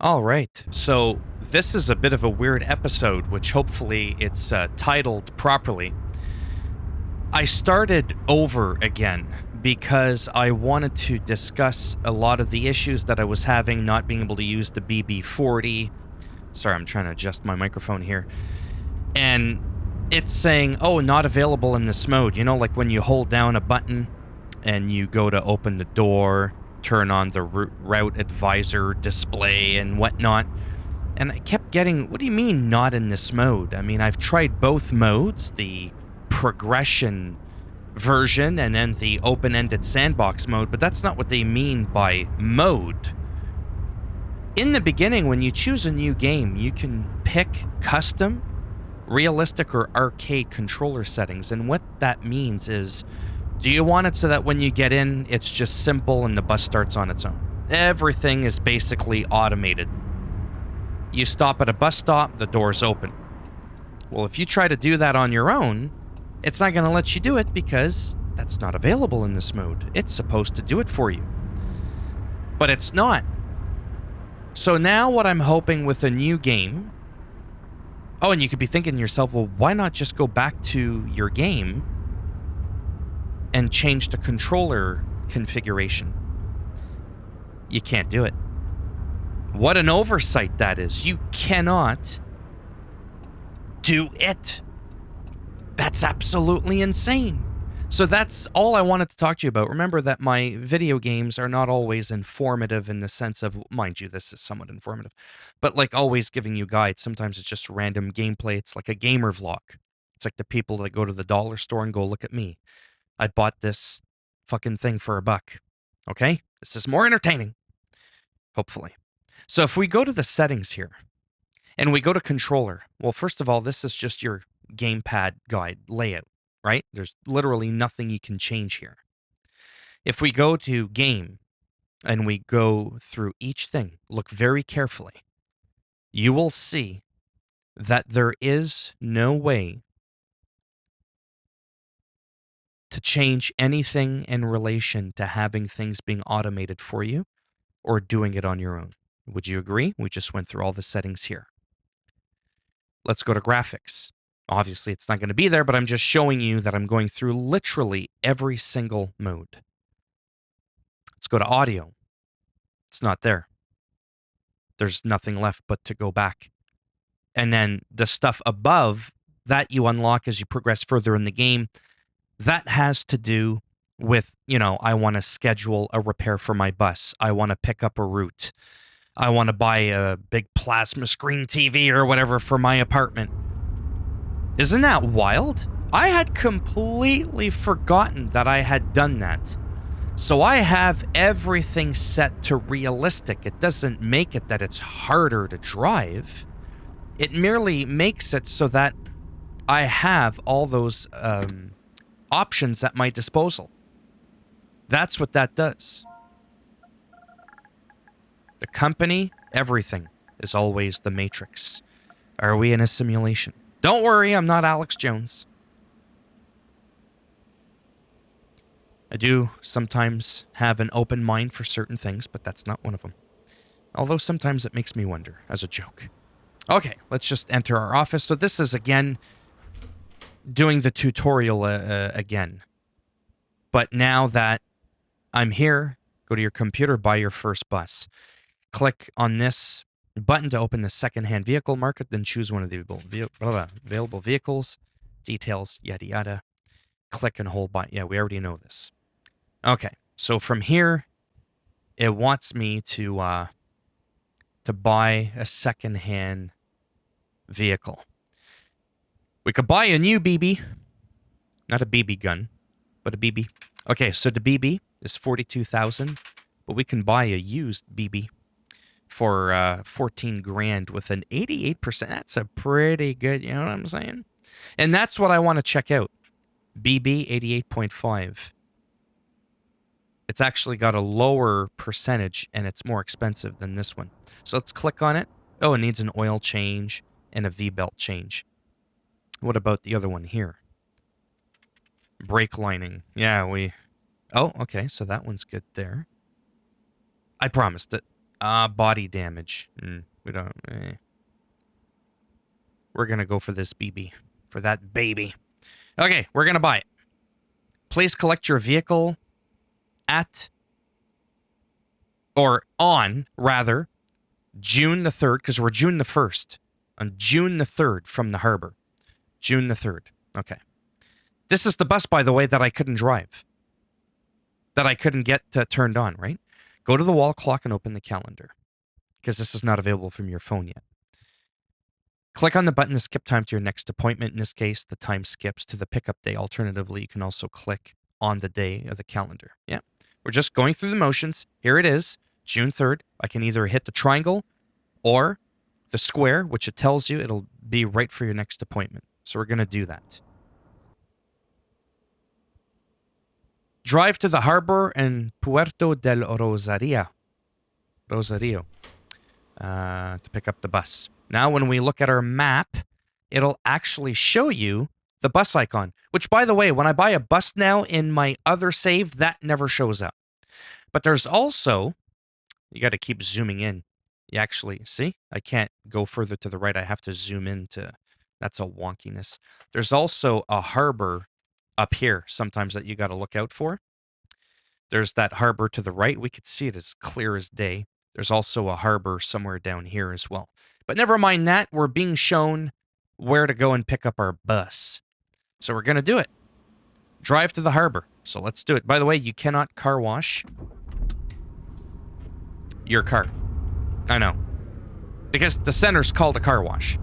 All right. So this is a bit of a weird episode, which hopefully it's titled properly. I started over again because I wanted to discuss a lot of the issues that I was having not being able to use the BB40. Sorry, I'm trying to adjust my microphone here. And it's saying, oh, not available in this mode. You know, like when you hold down a button and you go to open the door, turn on the route advisor display and whatnot. And I kept getting, what do you mean not in this mode? I mean, I've tried both modes, the progression version and then the open-ended sandbox mode, but that's not what they mean by mode. In the beginning, when you choose a new game, you can pick custom, realistic, or arcade controller settings. And what that means is, do you want it so that when you get in, it's just simple and the bus starts on its own? Everything is basically automated. You stop at a bus stop, the doors open. Well, if you try to do that on your own, it's not going to let you do it because that's not available in this mode. It's supposed to do it for you. But it's not. So now what I'm hoping with a new game... Oh, and you could be thinking to yourself, well, why not just go back to your game and change the controller configuration? You can't do it. What an oversight that is. You cannot do it. That's absolutely insane. So that's all I wanted to talk to you about. Remember that my video games are not always informative in the sense of, mind you, this is somewhat informative, but like always giving you guides. Sometimes it's just random gameplay. It's like a gamer vlog. It's like the people that go to the dollar store and go, look at me. I bought this fucking thing for $1. Okay? This is more entertaining. Hopefully. So if we go to the settings here and we go to controller, well, first of all, this is just your gamepad guide layout, right? There's literally nothing you can change here. If we go to game and we go through each thing, look very carefully, you will see that there is no way to change anything in relation to having things being automated for you or doing it on your own. Would you agree? We just went through all the settings here. Let's go to graphics. Obviously, it's not going to be there, but I'm just showing you that I'm going through literally every single mode. Let's go to audio. It's not there. There's nothing left but to go back. And then the stuff above that you unlock as you progress further in the game, that has to do with, I want to schedule a repair for my bus. I want to pick up a route. I want to buy a big plasma screen TV or whatever for my apartment. Isn't that wild? I had completely forgotten that I had done that. So I have everything set to realistic. It doesn't make it that it's harder to drive. It merely makes it so that I have all those options at my disposal. That's what that does. The company, everything is always the Matrix. Are we in a simulation? Don't worry, I'm not Alex Jones. I do sometimes have an open mind for certain things, but that's not one of them. Although sometimes it makes me wonder, as a joke. Okay, let's just enter our office. So this is, again, doing the tutorial again. But now that I'm here, go to your computer, buy your first bus. Click on this button to open the second-hand vehicle market, then choose one of the available vehicles, details, yada yada. Click and hold buy. Yeah, we already know this. Okay, so from here, it wants me to buy a second-hand vehicle. We could buy a new BB, not a BB gun, but a BB. Okay, so the BB is $42,000, but we can buy a used BB for 14 grand with an 88%. That's a pretty good, you know what I'm saying? And that's what I want to check out. BB 88.5. It's actually got a lower percentage and it's more expensive than this one. So let's click on it. Oh, it needs an oil change and a V-belt change. What about the other one here? Brake lining. Yeah, Oh, okay, so that one's good there. I promised it. Body damage. We don't... We're gonna go for this BB. For that baby. Okay, we're gonna buy it. Please collect your vehicle at... Or on, rather, June the 3rd, because we're June the 1st. On June the 3rd from the harbor. June the 3rd. Okay. This is the bus, by the way, that I couldn't drive. That I couldn't get turned on, right? Go to the wall clock and open the calendar. Because this is not available from your phone yet. Click on the button to skip time to your next appointment. In this case, the time skips to the pickup day. Alternatively, you can also click on the day of the calendar. Yeah. We're just going through the motions. Here it is, June 3rd. I can either hit the triangle or the square, which it tells you it'll be right for your next appointment. So we're going to do that. Drive to the harbor in Puerto del Rosario to pick up the bus. Now, when we look at our map, it'll actually show you the bus icon, which, by the way, when I buy a bus now in my other save, that never shows up. But there's also, you got to keep zooming in. You actually, see, I can't go further to the right. I have to zoom in to, that's a wonkiness. There's also a harbor up here sometimes that you got to look out for. There's that harbor to the right. We could see it as clear as day. There's also a harbor somewhere down here as well. But never mind that. We're being shown where to go and pick up our bus. So we're going to do it. Drive to the harbor. So let's do it. By the way, you cannot car wash your car. I know. Because the center's called a car wash.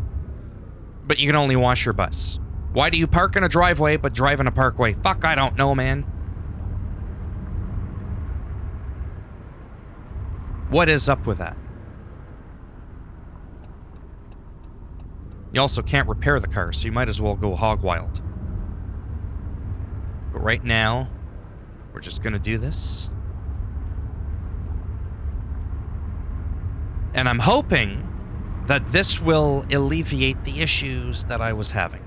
But you can only wash your bus. Why do you park in a driveway but drive in a parkway? Fuck, I don't know, man. What is up with that? You also can't repair the car, so you might as well go hog wild. But right now, we're just gonna do this. And I'm hoping that this will alleviate the issues that I was having.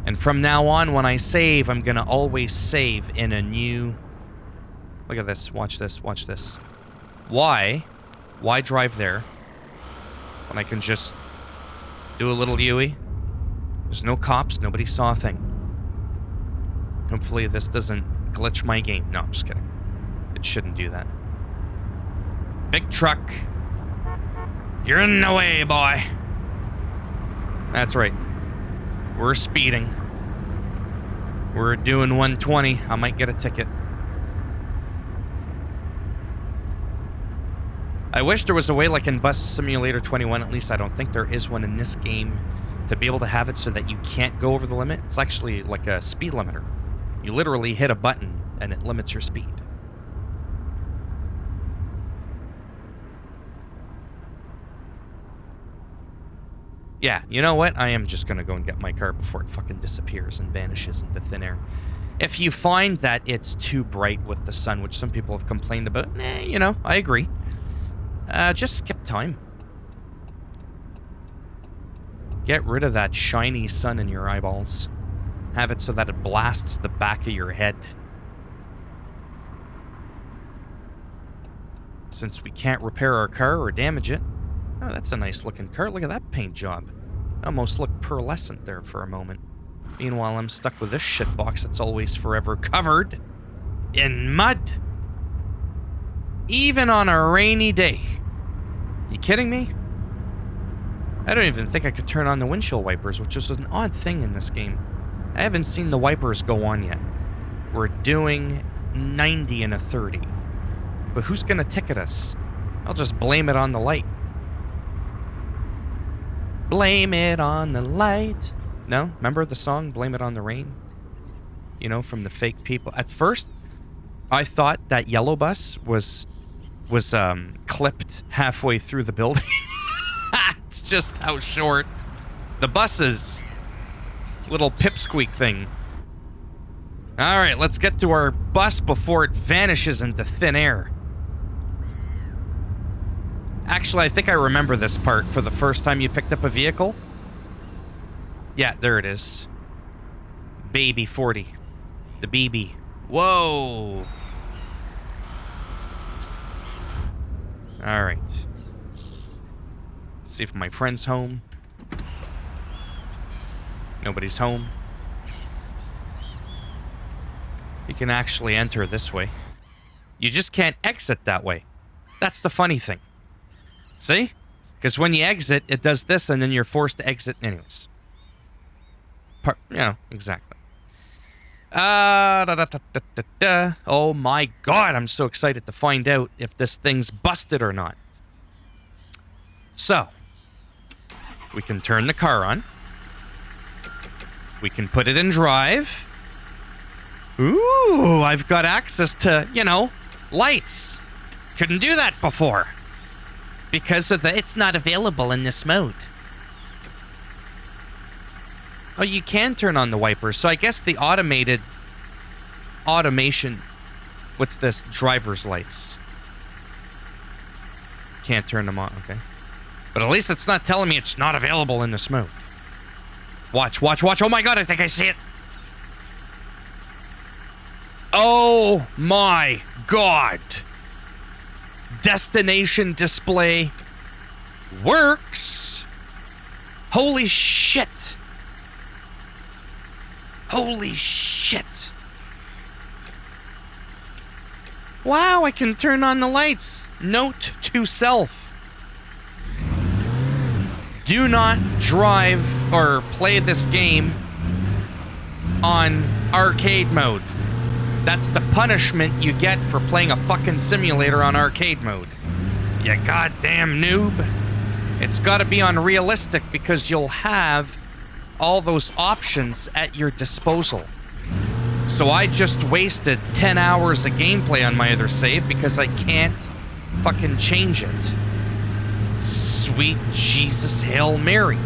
And from now on, when I save, I'm gonna always save in a new... Look at this, watch this, watch this. Why drive there when I can just do a little Yui? There's no cops, nobody saw a thing. Hopefully this doesn't glitch my game. No, I'm just kidding. It shouldn't do that. Big truck. You're in the way, boy. That's right. We're speeding. We're doing 120. I might get a ticket. I wish there was a way, like in Bus Simulator 21, at least I don't think there is one in this game, to be able to have it so that you can't go over the limit. It's actually like a speed limiter. You literally hit a button and it limits your speed. Yeah, you know what? I am just gonna go and get my car before it fucking disappears and vanishes into thin air. If you find that it's too bright with the sun, which some people have complained about, you know, I agree. Just skip time. Get rid of that shiny sun in your eyeballs. Have it so that it blasts the back of your head. Since we can't repair our car or damage it. Oh, that's a nice looking car. Look at that paint job. Almost looked pearlescent there for a moment. Meanwhile, I'm stuck with this shitbox that's always forever covered in mud. Even on a rainy day. You kidding me? I don't even think I could turn on the windshield wipers, which is an odd thing in this game. I haven't seen the wipers go on yet. We're doing 90 and a 30. But who's gonna ticket us? I'll just blame it on the light. Blame it on the light. No? Remember the song, Blame It on the Rain? You know, from the fake people. At first, I thought that yellow bus was clipped halfway through the building. It's just how short the bus is. Little pipsqueak thing. All right, let's get to our bus before it vanishes into thin air. Actually, I think I remember this part for the first time you picked up a vehicle. Yeah, there it is. Baby 40. The BB. Whoa. Alright. See if my friend's home. Nobody's home. You can actually enter this way. You just can't exit that way. That's the funny thing. See? Because when you exit, it does this, and then you're forced to exit anyways. Exactly. Oh my god, I'm so excited to find out if this thing's busted or not. So, we can turn the car on. We can put it in drive. Ooh, I've got access to, lights. Couldn't do that before. Because of it's not available in this mode. Oh, you can turn on the wipers. So I guess the automation, what's this? Driver's lights. Can't turn them on, okay. But at least it's not telling me it's not available in this mode. Watch. Oh my god, I think I see it. Oh my god. Destination display works. Holy shit. Holy shit. Wow, I can turn on the lights. Note to self. Do not drive or play this game on arcade mode. That's the punishment you get for playing a fucking simulator on arcade mode. You goddamn noob. It's gotta be on realistic because you'll have all those options at your disposal. So I just wasted 10 hours of gameplay on my other save because I can't fucking change it. Sweet Jesus Hail Mary.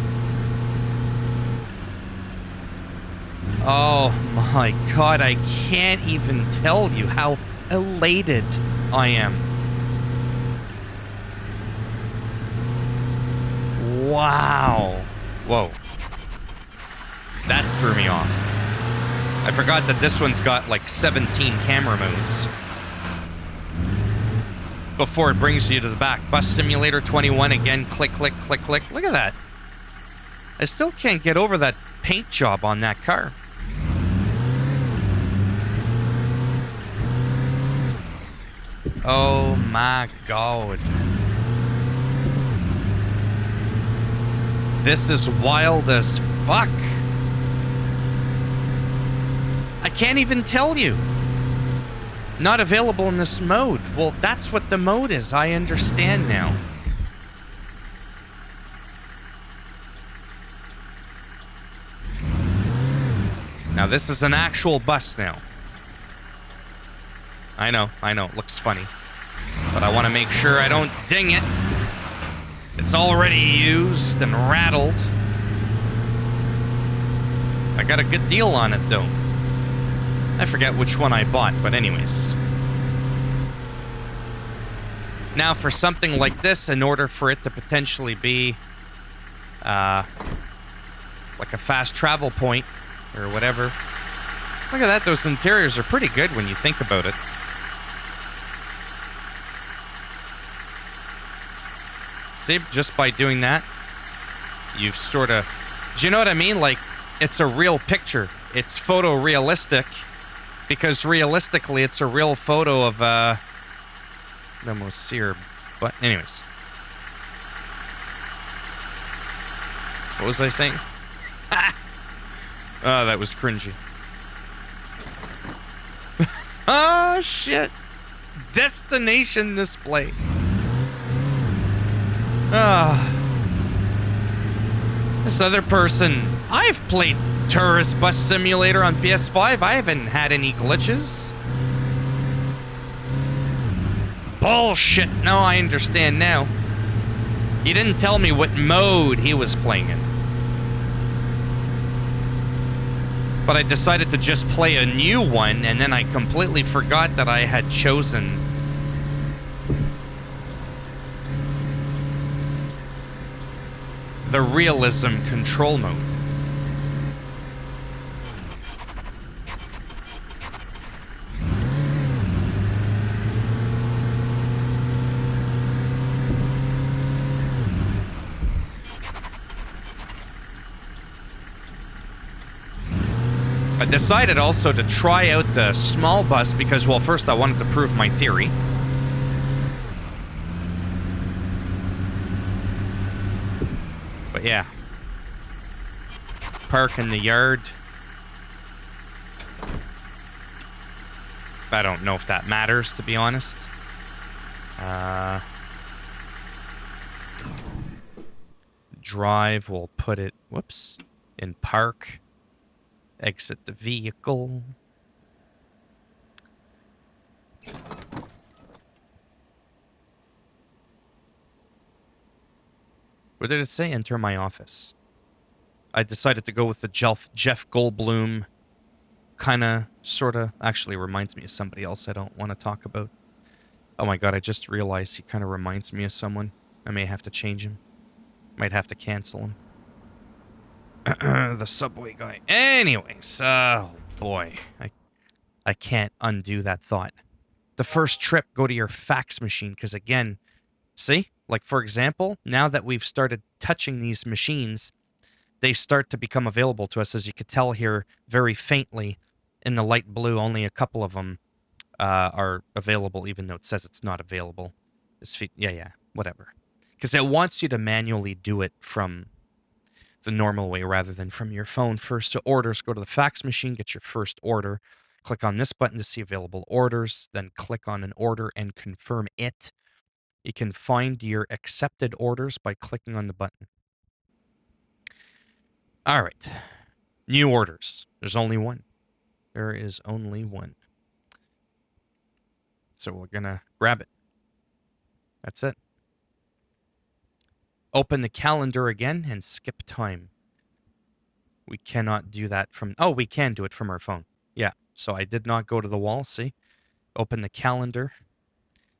Oh my god, I can't even tell you how elated I am. Wow. Whoa. That threw me off. I forgot that this one's got like 17 camera modes. Before it brings you to the back. Bus Simulator 21 again. Click, click, click, click. Look at that. I still can't get over that paint job on that car. Oh my god. This is wild as fuck. I can't even tell you. Not available in this mode. Well, that's what the mode is. I understand now. Now, this is an actual bus now. I know. It looks funny. But I want to make sure I don't ding it. It's already used and rattled. I got a good deal on it, though. I forget which one I bought, but anyways. Now, for something like this, in order for it to potentially be like a fast travel point or whatever. Look at that. Those interiors are pretty good when you think about it. See, just by doing that, you've sort of... Do you know what I mean? Like, it's a real picture. It's photorealistic. Because realistically, it's a real photo of, I almost see her, but anyways. What was I saying? Oh, that was cringy. Oh, shit. Destination display. This other person, I've played Tourist Bus Simulator on PS5. I haven't had any glitches. Bullshit. No, I understand now. He didn't tell me what mode he was playing in. But I decided to just play a new one, and then I completely forgot that I had chosen the realism control mode. I decided also to try out the small bus because, well, first I wanted to prove my theory. But yeah. Park in the yard. I don't know if that matters, to be honest. Drive, we'll put it, whoops, in park. Exit the vehicle. What did it say? Enter my office. I decided to go with the Jeff Goldblum kind of, sort of, actually reminds me of somebody else I don't want to talk about. Oh my god, I just realized he kind of reminds me of someone. I may have to change him. Might have to cancel him. The subway guy. Anyways, oh boy. I can't undo that thought. The first trip, go to your fax machine, because again, see? Like, for example, now that we've started touching these machines, they start to become available to us. As you could tell here, very faintly, in the light blue, only a couple of them are available, even though it says it's not available. Yeah, whatever. Because it wants you to manually do it from the normal way rather than from your phone. First to orders, go to the fax machine, get your first order. Click on this button to see available orders, then click on an order and confirm it. You can find your accepted orders by clicking on the button. All right. New orders. There's only one. There is only one. So we're going to grab it. That's it. Open the calendar again and skip time. We cannot do that from... Oh, we can do it from our phone. Yeah. So I did not go to the wall. See? Open the calendar.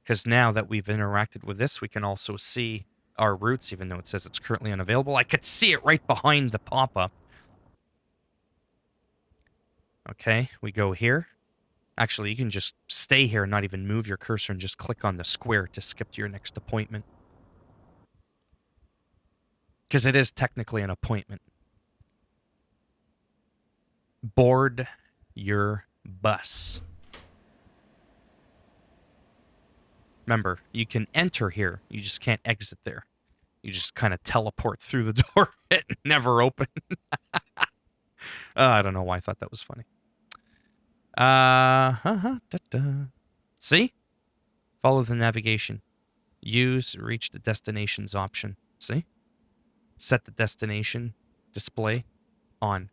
Because now that we've interacted with this, we can also see our routes, even though it says it's currently unavailable. I could see it right behind the pop-up. Okay, we go here. Actually, you can just stay here and not even move your cursor and just click on the square to skip to your next appointment. Because it is technically an appointment. Board your bus. Remember, you can enter here. You just can't exit there. You just kind of teleport through the door and never open. I don't know why I thought that was funny. See? Follow the navigation. Use reach the destinations option. See? Set the destination display on.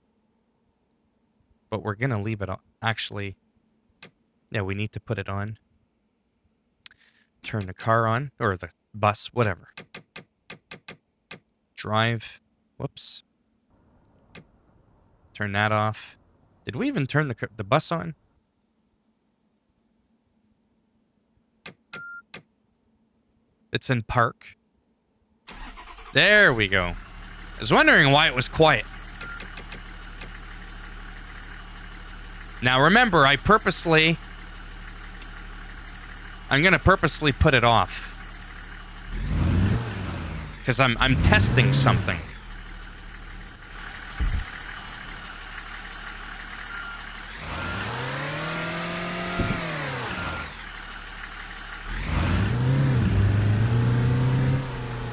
But we're going to leave it on. Actually, yeah, we need to put it on. Turn the car on, or the bus, whatever. Drive. Whoops. Turn that off. Did we even turn the bus on? It's in park. There we go. I was wondering why it was quiet. Now remember, I'm gonna purposely put it off. Because I'm testing something.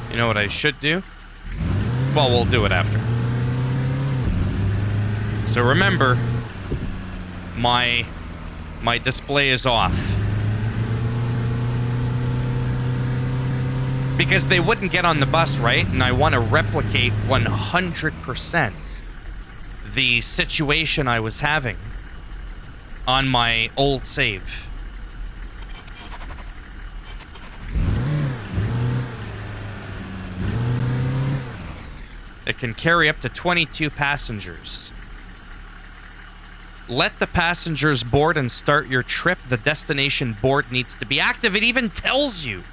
You know what I should do? Well, we'll do it after. So remember, my display is off. Because they wouldn't get on the bus, right? And I want to replicate 100% the situation I was having on my old save. It can carry up to 22 passengers. Let the passengers board and start your trip. The destination board needs to be active. It even tells you.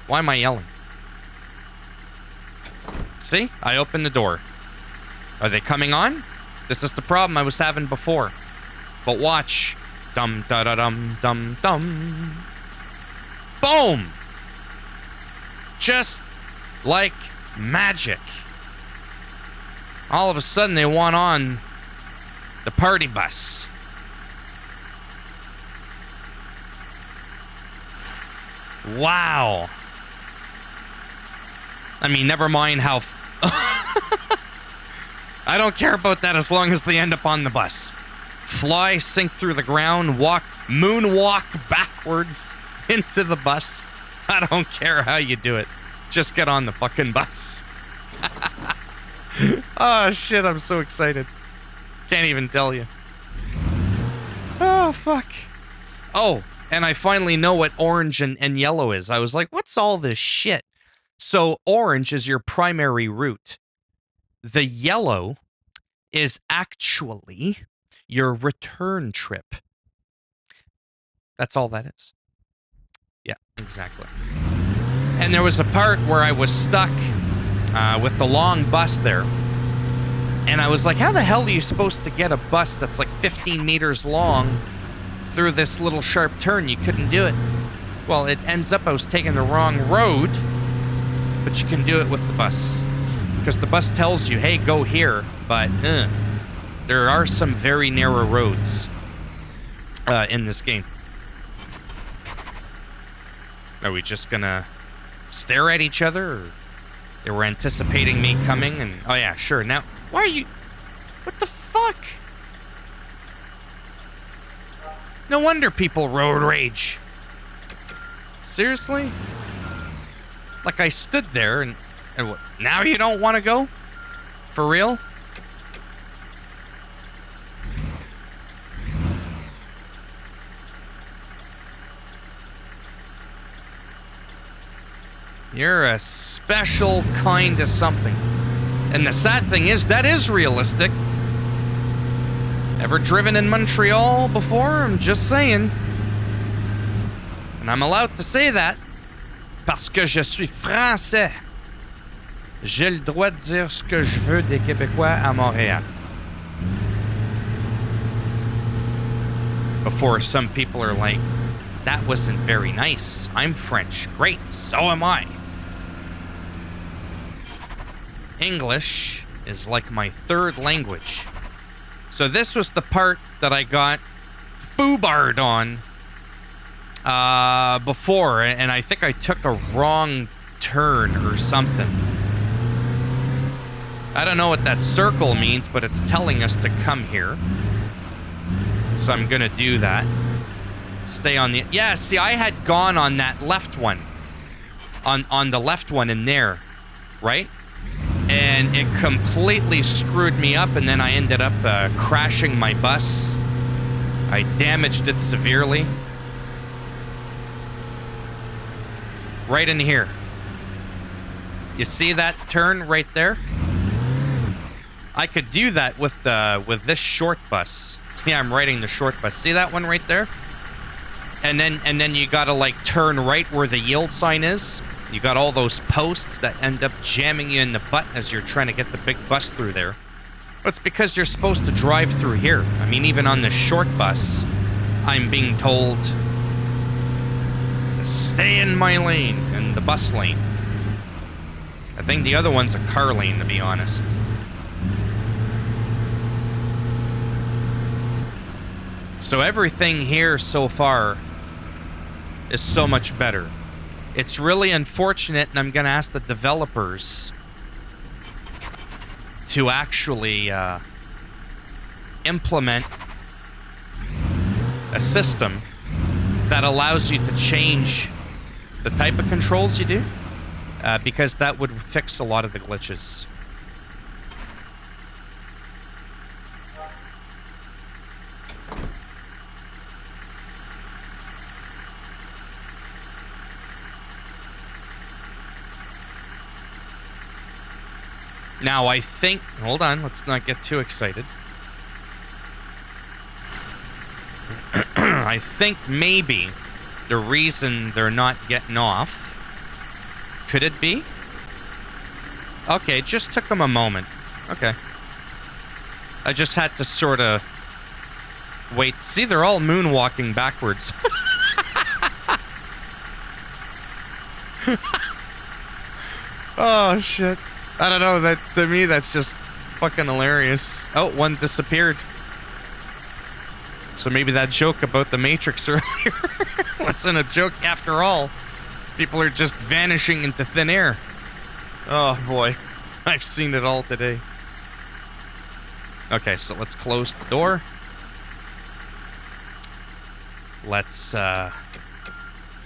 Why am I yelling? See? I opened the door. Are they coming on? This is the problem I was having before. But watch. Dum da da dum dum dum. Boom! Just like magic. All of a sudden they want on The party bus. Wow. I mean, never mind how... I don't care about that as long as they end up on the bus. Fly, sink through the ground, walk, moonwalk backwards into the bus. I don't care how you do it. Just get on the fucking bus. Oh, shit, I'm so excited. Can't even tell you. Oh, fuck. Oh, and I finally know what orange and yellow is. I was like, what's all this shit? So orange is your primary route. The yellow is actually your return trip. That's all that is. Yeah, exactly. And there was a part where I was stuck with the long bus there. And I was like, how the hell are you supposed to get a bus that's like 15 meters long through this little sharp turn? You couldn't do it. Well, it ends up I was taking the wrong road, but you can do it with the bus. Because the bus tells you, hey, go here, but there are some very narrow roads in this game. Are we just gonna stare at each other? Or they were anticipating me coming and... Oh yeah, sure. Now, why are you... What the fuck? No wonder people road rage. Seriously? Like I stood there and what, now you don't want to go? For real? You're a special kind of something. And the sad thing is, that is realistic. Ever driven in Montreal before? I'm just saying. And I'm allowed to say that. Parce que je suis français. J'ai le droit de dire ce que je veux des Québécois à Montréal. Before some people are like, that wasn't very nice. I'm French. Great, so am I. English is like my third language. So this was the part that I got foobarred on before, and I think I took a wrong turn or something. I don't know what that circle means, but it's telling us to come here. So I'm gonna do that. Stay on the... Yeah, see, I had gone on that left one. On the left one in there, right? And it completely screwed me up, and then I ended up crashing my bus. I damaged it severely. Right in here. You see that turn right there? I could do that with this short bus. Yeah, I'm riding the short bus. See that one right there? And then you gotta like turn right where the yield sign is. You got all those posts that end up jamming you in the butt as you're trying to get the big bus through there. But it's because you're supposed to drive through here. I mean, even on the short bus, I'm being told to stay in my lane, in the bus lane. I think the other one's a car lane, to be honest. So everything here so far is so much better. It's really unfortunate, and I'm going to ask the developers to actually implement a system that allows you to change the type of controls you do, because that would fix a lot of the glitches. Now, I think... Hold on, let's not get too excited. I think maybe the reason they're not getting off... Could it be? Okay, it just took them a moment. Okay. I just had to sort of... Wait, see, they're all moonwalking backwards. Oh, shit. I don't know, that to me that's just fucking hilarious. Oh, one disappeared. So maybe that joke about the Matrix earlier wasn't a joke after all. People are just vanishing into thin air. Oh boy, I've seen it all today. Okay, so let's close the door. Let's go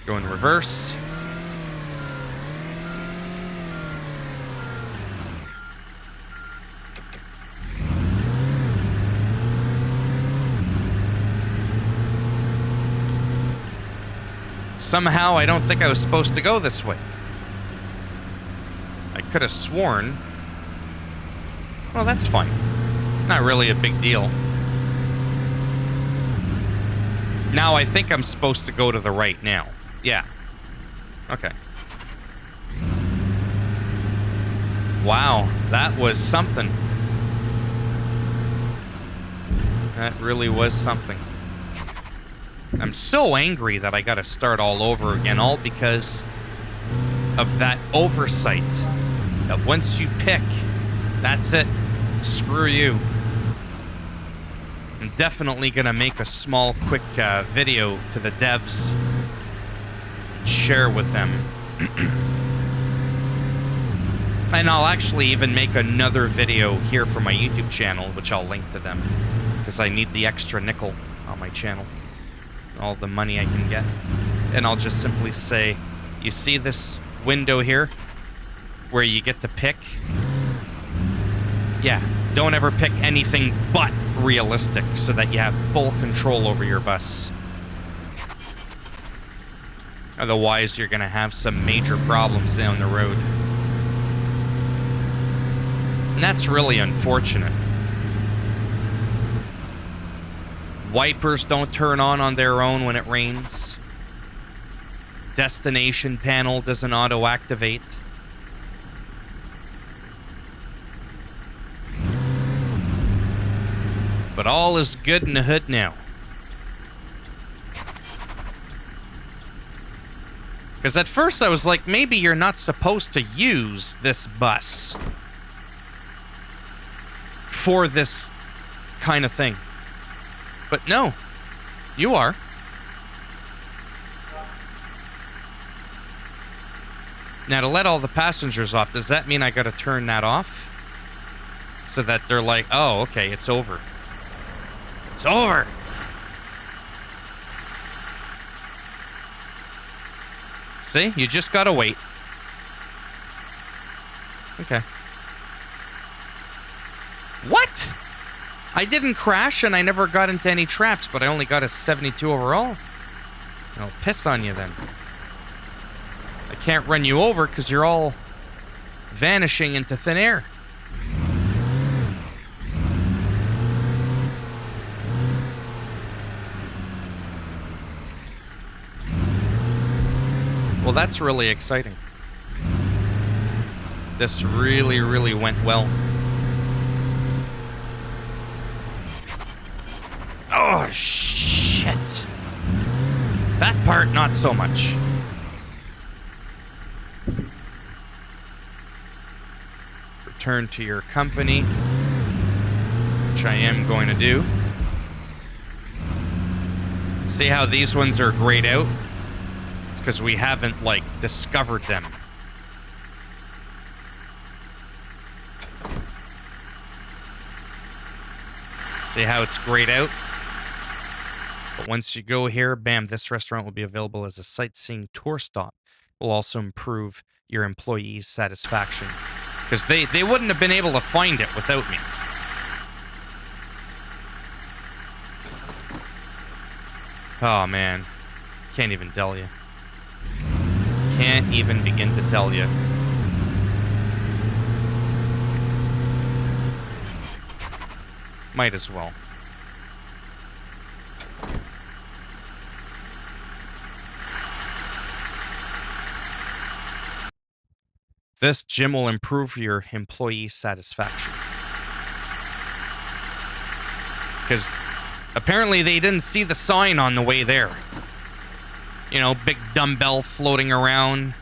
in reverse. Somehow, I don't think I was supposed to go this way. I could have sworn. Well, that's fine. Not really a big deal. Now, I think I'm supposed to go to the right now. Yeah. Okay. Wow, that was something. That really was something. I'm so angry that I gotta start all over again, all because of that oversight. That once you pick, that's it. Screw you. I'm definitely gonna make a small, quick video to the devs. Share with them. And I'll actually even make another video here for my YouTube channel, which I'll link to them. Because I need the extra nickel on my channel. All the money I can get. And I'll just simply say, you see this window here? Where you get to pick? Yeah, don't ever pick anything but realistic so that you have full control over your bus. Otherwise, you're gonna have some major problems down the road. And that's really unfortunate. Wipers don't turn on their own when it rains. Destination panel doesn't auto-activate. But all is good in the hood now. Because at first I was like, maybe you're not supposed to use this bus for this kind of thing. But no, you are. Now, to let all the passengers off, does that mean I gotta turn that off? So that they're like, oh, okay, it's over. It's over! See? You just gotta wait. Okay. What? I didn't crash and I never got into any traps, but I only got a 72 overall. I'll piss on you then. I can't run you over because you're all vanishing into thin air. Well, that's really exciting. This really, really went well. Oh, shit. That part, not so much. Return to your company, which I am going to do. See how these ones are grayed out? It's because we haven't, like, discovered them. See how it's grayed out? But once you go here, bam, this restaurant will be available as a sightseeing tour stop. Will also improve your employees' satisfaction. Because they wouldn't have been able to find it without me. Oh, man. Can't even tell you. Can't even begin to tell you. Might as well. This gym will improve your employee satisfaction. Because apparently they didn't see the sign on the way there. You know, big dumbbell floating around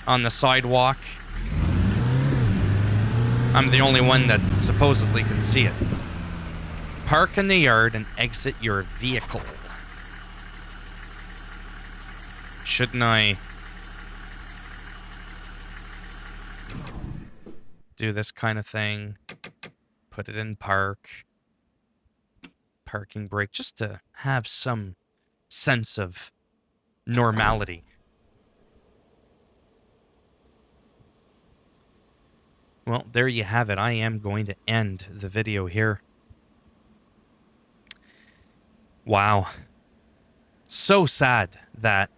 on the sidewalk. I'm the only one that supposedly can see it. Park in the yard and exit your vehicle. Shouldn't I do this kind of thing? Put it in park. Parking brake, just to have some sense of normality. Well, there you have it. I am going to end the video here. Wow. So sad that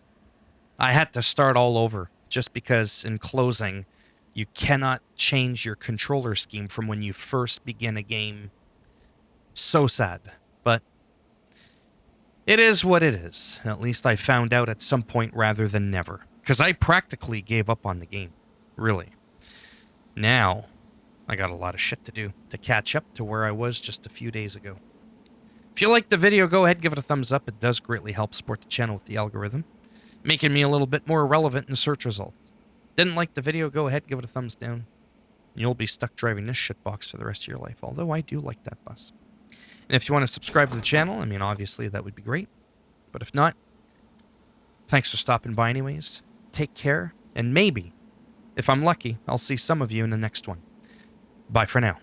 I had to start all over just because in closing, you cannot change your controller scheme from when you first begin a game. So sad. But it is what it is. At least I found out at some point rather than never. Because I practically gave up on the game. Really. Now, I got a lot of shit to do to catch up to where I was just a few days ago. If you liked the video, go ahead, give it a thumbs up. It does greatly help support the channel with the algorithm, making me a little bit more relevant in search results. Didn't like the video, go ahead, give it a thumbs down. You'll be stuck driving this shitbox for the rest of your life, although I do like that bus. And if you want to subscribe to the channel, I mean, obviously that would be great. But if not, thanks for stopping by anyways. Take care, and maybe, if I'm lucky, I'll see some of you in the next one. Bye for now.